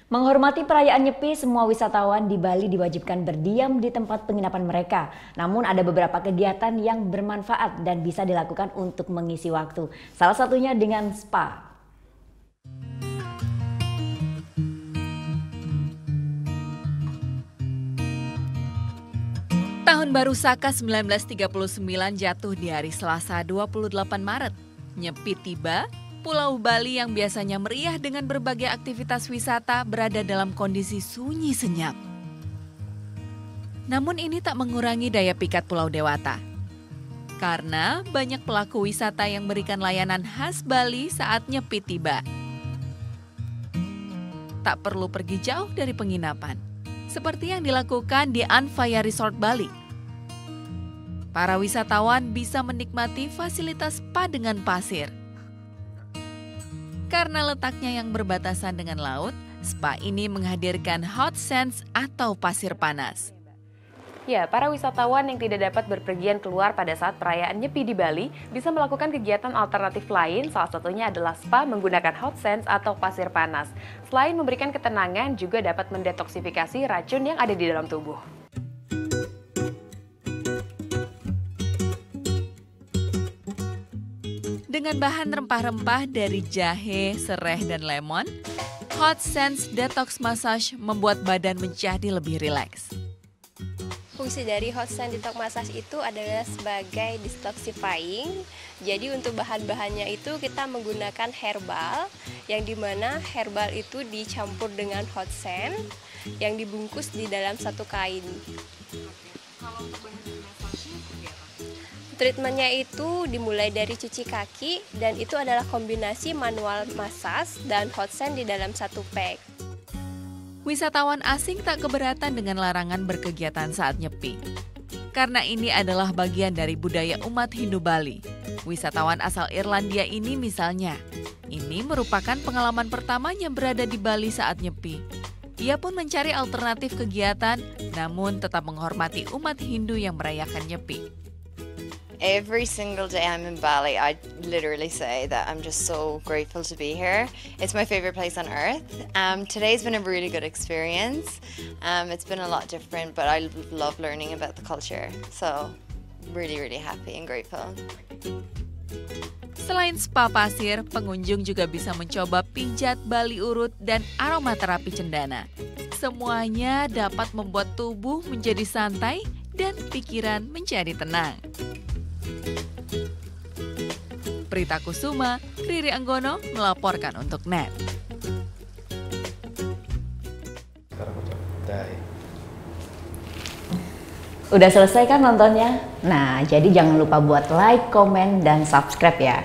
Menghormati perayaan Nyepi, semua wisatawan di Bali diwajibkan berdiam di tempat penginapan mereka. Namun ada beberapa kegiatan yang bermanfaat dan bisa dilakukan untuk mengisi waktu. Salah satunya dengan spa. Tahun Baru Saka 1939 jatuh di hari Selasa 28 Maret. Nyepi tiba. Pulau Bali yang biasanya meriah dengan berbagai aktivitas wisata berada dalam kondisi sunyi senyap. Namun ini tak mengurangi daya pikat Pulau Dewata. Karena banyak pelaku wisata yang memberikan layanan khas Bali saat Nyepi tiba. Tak perlu pergi jauh dari penginapan, seperti yang dilakukan di Anfaya Resort Bali. Para wisatawan bisa menikmati fasilitas spa dengan pasir. Karena letaknya yang berbatasan dengan laut, spa ini menghadirkan hot sands atau pasir panas. Ya, para wisatawan yang tidak dapat berpergian keluar pada saat perayaan Nyepi di Bali bisa melakukan kegiatan alternatif lain, salah satunya adalah spa menggunakan hot sands atau pasir panas. Selain memberikan ketenangan, juga dapat mendetoksifikasi racun yang ada di dalam tubuh. Dengan bahan rempah-rempah dari jahe, serai, dan lemon, hot sands detox massage membuat badan menjadi lebih rileks. Fungsi dari hot sand detox massage itu adalah sebagai detoxifying. Jadi untuk bahan-bahannya itu kita menggunakan herbal, yang dimana herbal itu dicampur dengan hot sand yang dibungkus di dalam satu kain. Kalau untuk bahan massage seperti apa? Treatmentnya itu dimulai dari cuci kaki, dan itu adalah kombinasi manual massage dan hot sand di dalam satu pack. Wisatawan asing tak keberatan dengan larangan berkegiatan saat Nyepi. Karena ini adalah bagian dari budaya umat Hindu Bali. Wisatawan asal Irlandia ini misalnya, ini merupakan pengalaman pertamanya berada di Bali saat Nyepi. Ia pun mencari alternatif kegiatan, namun tetap menghormati umat Hindu yang merayakan Nyepi. Every single day I'm in Bali, I literally say that I'm just so grateful to be here. It's my favorite place on earth. Today's been a really good experience. It's been a lot different, but I love learning about the culture. So, really, really happy and grateful. Selain spa pasir, pengunjung juga bisa mencoba pijat Bali urut dan aromaterapi cendana. Semuanya dapat membuat tubuh menjadi santai dan pikiran menjadi tenang. Prita Kusuma, Riri Anggono melaporkan untuk NET. Udah selesai kan nontonnya? Nah, jadi jangan lupa buat like, komen, dan subscribe ya.